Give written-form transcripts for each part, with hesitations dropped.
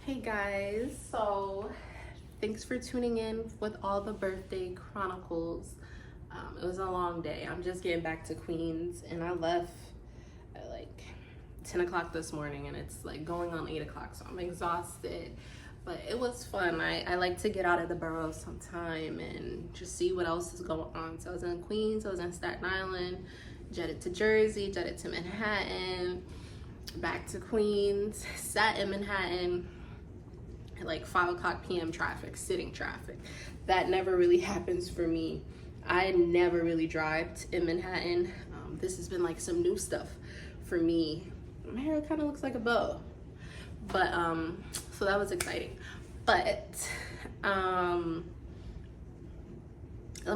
Hey guys, so thanks for tuning in with all the birthday chronicles. It was a long day. I'm just getting back to Queens and I left at like 10 o'clock this morning and it's like going on 8 o'clock, so I'm exhausted. But it was fun. I like to get out of the borough sometime and just see what else is going on. So I was in Queens, I was in Staten Island, jetted to Jersey, jetted to Manhattan, back to Queens, sat in Manhattan, like 5 o'clock p.m. traffic, sitting traffic. That never really happens for me. I never really drive in Manhattan. This has been like some new stuff for me. My hair kind of looks like a bow, but so that was exciting. But let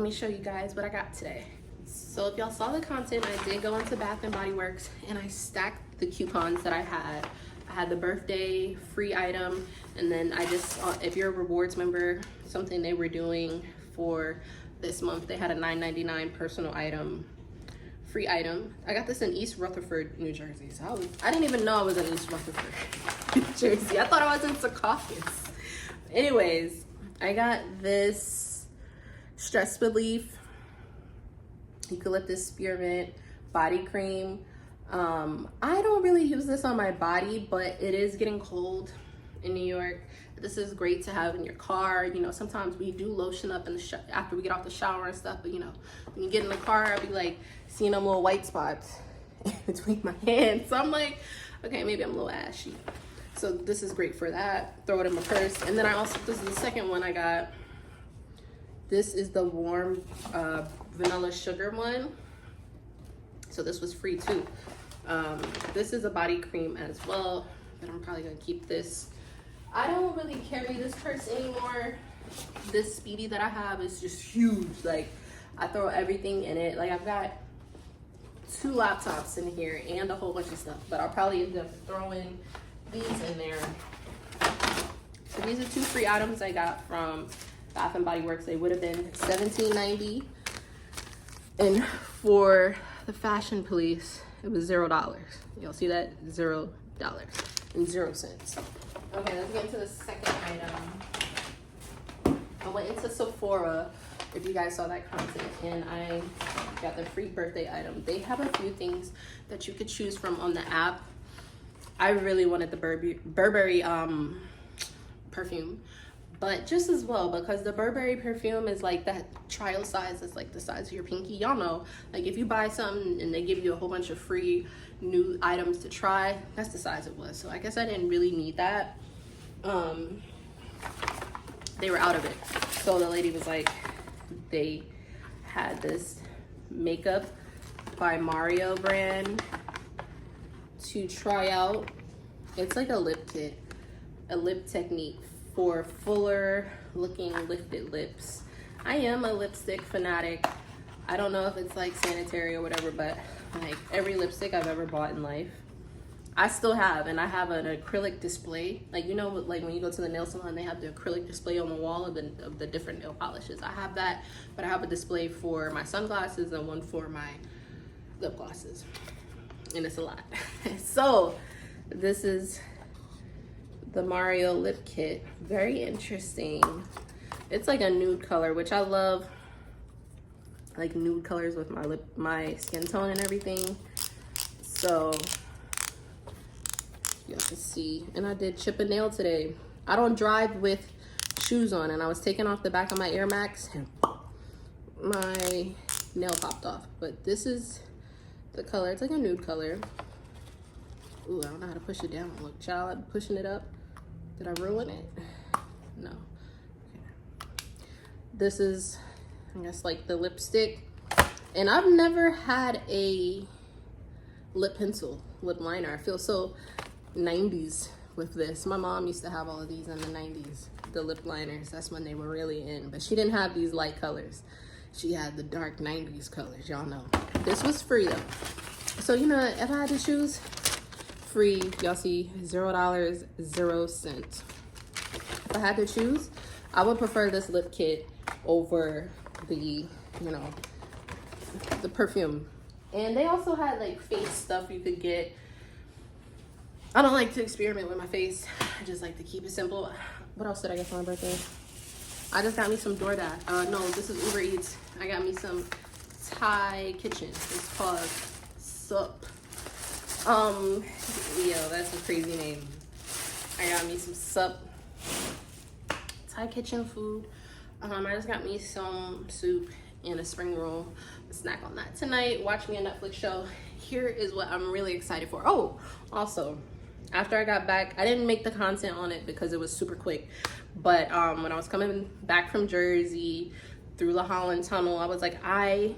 me show you guys what I got today. So if y'all saw the content, I did go into Bath and Body Works and I stacked the coupons that I had. I had the birthday free item, and then I just, if you're a rewards member, something they were doing for this month, they had a $9.99 personal item, free item. I got this in East Rutherford, New Jersey. So I didn't even know I was in East Rutherford, New Jersey. I thought I was in Secaucus. Anyways, I got this stress relief, eucalyptus spearmint body cream. I don't really use this on my body, but it is getting cold in New York. This is great to have in your car. You know, sometimes we do lotion up in the after we get off the shower and stuff, but you know, when you get in the car, I'll be like seeing them little white spots between my hands. So I'm like, okay, maybe I'm a little ashy. So this is great for that. Throw it in my purse. And then I also, this is the second one I got. This is the warm vanilla sugar one. So this was free too. This is a body cream as well, but I'm probably gonna keep this. I don't really carry this purse anymore. This Speedy that I have is just huge. Like, I throw everything in it. Like, I've got 2 laptops in here and a whole bunch of stuff, but I'll probably end up throwing these in there. So these are 2 free items I got from Bath and Body Works. They would have been $17.90, and for the Fashion Police, it was $0. Y'all see that? $0 and 0 cents. Okay, let's get into the second item. I went into Sephora, if you guys saw that content, and I got the free birthday item. They have a few things that you could choose from on the app. I really wanted the Burberry perfume, but just as well, because the Burberry perfume is like that trial size, it's like the size of your pinky. Y'all know, like if you buy something and they give you a whole bunch of free new items to try, that's the size it was. So I guess I didn't really need that. They were out of it. So the lady was like, they had this makeup by Mario brand to try out. It's like a lip kit, a lip technique for fuller looking lifted lips. I am a lipstick fanatic. I don't know if it's like sanitary or whatever, but like every lipstick I've ever bought in life, I still have, and I have an acrylic display. Like, you know, like when you go to the nail salon, they have the acrylic display on the wall of the different nail polishes. I have that, but I have a display for my sunglasses and one for my lip glosses, and it's a lot. So this is the Mario lip kit. Very interesting. It's like a nude color, which I love, like nude colors with my skin tone and everything. So you have to see. And I did chip a nail today. I don't drive with shoes on, and I was taking off the back of my Air Max and my nail popped off. But this is the color. It's like a nude color. Ooh, I don't know how to push it down. Look, child, I'm pushing it up. Did I ruin it? No. Okay. This is, I guess, like the lipstick. And I've never had a lip pencil, lip liner. I feel so 90s with this. My mom used to have all of these in the 90s, the lip liners. That's when they were really in. But she didn't have these light colors. She had the dark 90s colors, y'all know. This was free though. So, you know, if I had to choose, free, y'all see, $0, 0 cents. If I had to choose, I would prefer this lip kit over the, you know, the perfume. And they also had like face stuff you could get. I don't like to experiment with my face. I just like to keep it simple. What else did I get for my birthday? I just got me some DoorDash. No, this is Uber Eats. I got me some Thai kitchen. It's called Sup. Yo, that's a crazy name. I got me some Sup Thai kitchen food. I just got me some soup and a spring roll. A snack on that tonight. Watch me a Netflix show. Here is what I'm really excited for. Oh, also, after I got back, I didn't make the content on it because it was super quick. But when I was coming back from Jersey through the Holland Tunnel, I was like, I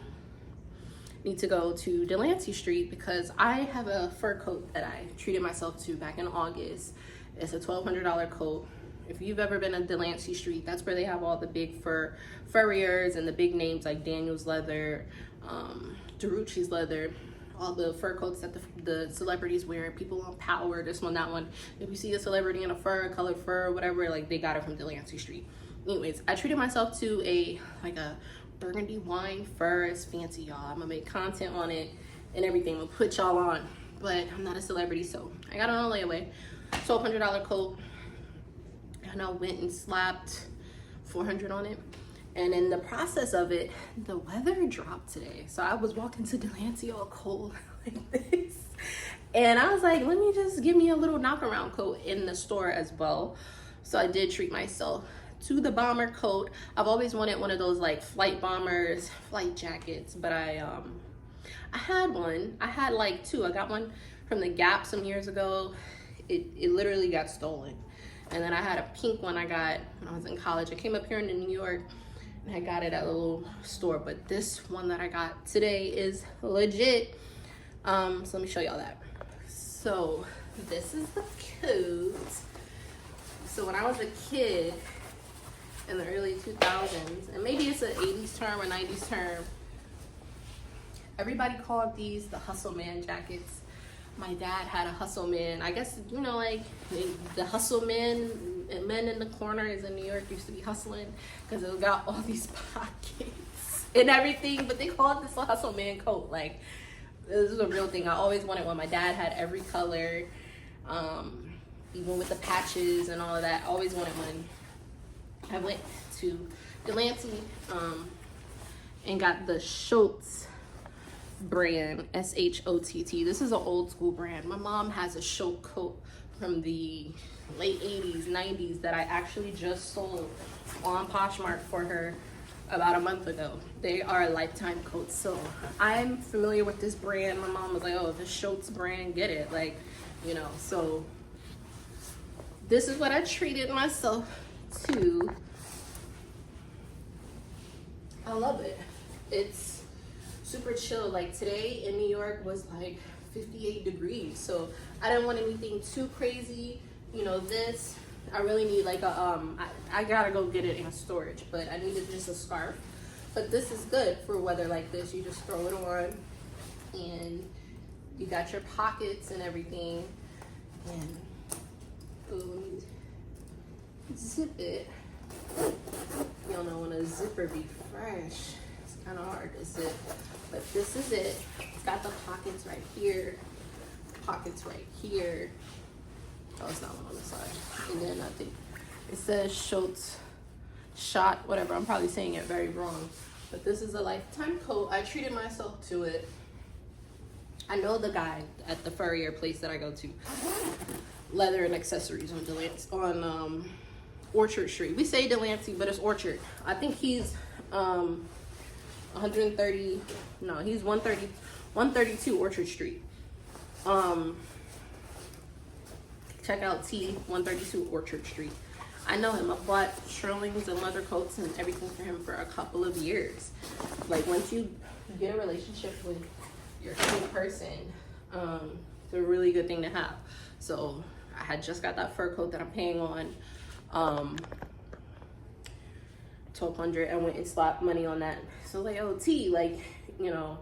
need to go to Delancey Street because I have a fur coat that I treated myself to back in August. It's a $1,200 coat. If you've ever been on Delancey Street, that's where they have all the big furriers and the big names like Daniel's Leather, Derucci's Leather, all the fur coats that the celebrities wear, people on Power, this one, that one. If you see a celebrity in a fur, colored fur, whatever, like they got it from Delancey Street. Anyways, I treated myself to a burgundy wine fur. It's fancy, y'all. I'm gonna make content on it and everything. We'll put y'all on, but I'm not a celebrity, so I got it on layaway. $1,200 coat. And I went and slapped $400 on it. And in the process of it, the weather dropped today. So I was walking to Delancey all cold like this. And I was like, let me just give me a little knock around coat in the store as well. So I did treat myself to the bomber coat. I've always wanted one of those like flight bombers, flight jackets, but I had one. I had like two. I got one from the Gap some years ago. It literally got stolen. And then I had a pink one I got when I was in college. I came up here into New York and I got it at a little store. But this one that I got today is legit. So let me show y'all that. So this is the coat. So when I was a kid in the early 2000s, and maybe it's an 80s term or 90s term, everybody called these the Hustle Man jackets. My dad had a Hustle Man. I guess, you know, like the Hustle men in the corners in New York used to be hustling because it got all these pockets and everything, but they called this a Hustle Man coat. Like, this is a real thing. I always wanted one. My dad had every color, even with the patches and all of that. I always wanted one. I went to Delancey and got the Schultz brand, S-H-O-T-T. This is an old school brand. My mom has a Schultz coat from the late 80s, 90s that I actually just sold on Poshmark for her about a month ago. They are a lifetime coat, so I'm familiar with this brand. My mom was like, oh, the Schultz brand, get it, like, you know. So this is what I treated myself to. I love it. It's super chill. Like today in New York was like 58 degrees, so I didn't want anything too crazy. You know, this I really need like a I gotta go get it in storage, but I needed just a scarf. But this is good for weather like this. You just throw it on and you got your pockets and everything. And let me zip it. Y'all know when a zipper be fresh, it's kind of hard to zip, but this is it. It's got the pockets right here, pockets right here. Oh, it's not one on the side. And then I think it says Schultz shot, whatever. I'm probably saying it very wrong, but this is a lifetime coat. I treated myself to it. I know the guy at the furrier place that I go to, Leather and Accessories on Delancey, on Orchard Street. We say Delancey, but it's Orchard. I think he's 130. No, he's 132 Orchard Street. Check out T 132 Orchard Street. I know him. I bought shearlings and leather coats and everything for him for a couple of years. Like once you get a relationship with your same person, it's a really good thing to have. So I had just got that fur coat that I'm paying on $1,200 and went and slapped money on that. So like, oh T, like, you know,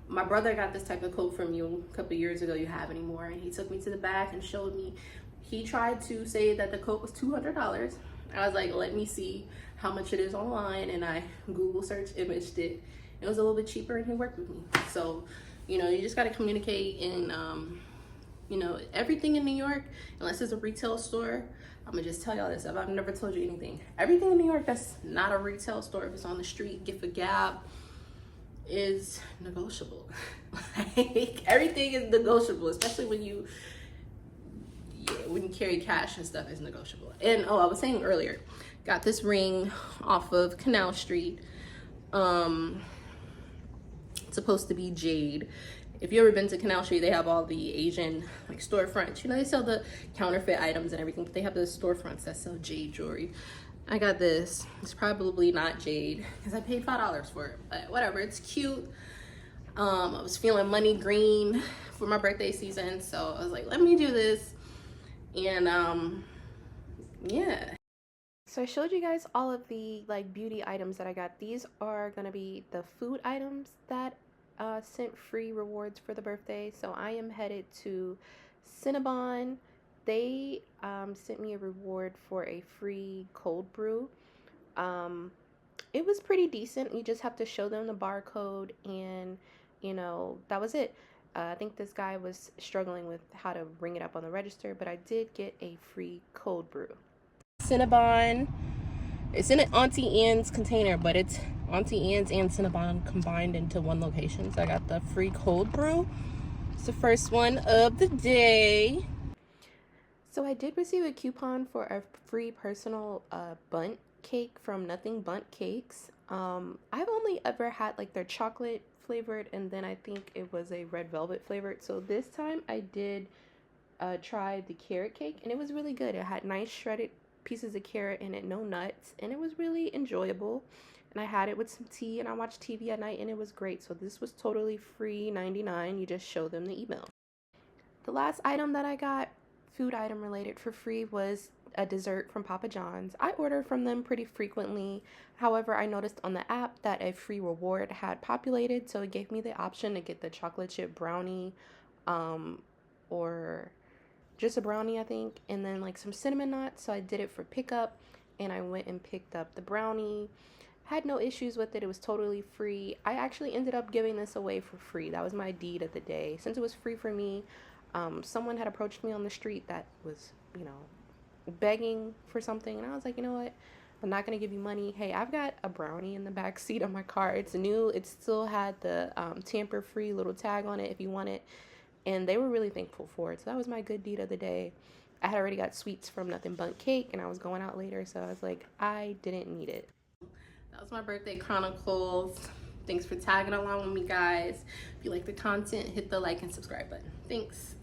my brother got this type of coat from you a couple years ago. You have anymore? And he took me to the back and showed me. He tried to say that the coat was $200. I was like, let me see how much it is online, and I Google search imaged it. It was a little bit cheaper, and he worked with me. So, you know, you just got to communicate and You know, everything in New York, unless it's a retail store, I'm gonna just tell y'all this, if I've never told you anything, everything in New York that's not a retail store, if it's on the street, gift a gab, is negotiable. Like, everything is negotiable, especially when you carry cash and stuff, is negotiable. And oh, I was saying earlier, got this ring off of Canal Street. It's supposed to be jade. If you ever been to Canal Street, they have all the Asian like storefronts. You know, they sell the counterfeit items and everything, but they have the storefronts that sell jade jewelry. I got this. It's probably not jade because I paid $5 for it, but whatever. It's cute. I was feeling money green for my birthday season, so I was like, let me do this. And yeah. So I showed you guys all of the like beauty items that I got. These are gonna be the food items that sent free rewards for the birthday. So I am headed to Cinnabon. They sent me a reward for a free cold brew. It was pretty decent. You just have to show them the barcode, and you know, that was it. I think this guy was struggling with how to ring it up on the register, but I did get a free cold brew. Cinnabon. It's in an Auntie Anne's container, but it's Auntie Anne's and Cinnabon combined into one location. So I got the free cold brew. It's the first one of the day. So I did receive a coupon for a free personal Bundt cake from Bundt Cakes. I've only ever had like their chocolate flavored, and then I think it was a red velvet flavored. So this time I did try the carrot cake, and it was really good. It had nice shredded pieces of carrot in it, no nuts, and it was really enjoyable. And I had it with some tea, and I watched TV at night, and it was great. So this was totally free, $99. You just show them the email. The last item that I got, food item related, for free was a dessert from Papa John's. I order from them pretty frequently. However, I noticed on the app that a free reward had populated, so it gave me the option to get the chocolate chip brownie, or just a brownie, I think, and then like some cinnamon nuts. So I did it for pickup, and I went and picked up the brownie. Had no issues with it. It was totally free. I actually ended up giving this away for free. That was my deed of the day. Since it was free for me, someone had approached me on the street that was, you know, begging for something, and I was like, you know what, I'm not gonna give you money. Hey, I've got a brownie in the back seat of my car. It's new. It still had the tamper free little tag on it if you want it, and they were really thankful for it. So that was my good deed of the day. I had already got sweets from Bundt Cake, and I was going out later, so I was like, I didn't need it. That was my birthday chronicles. Thanks for tagging along with me, guys. If you like the content, hit the like and subscribe button. Thanks.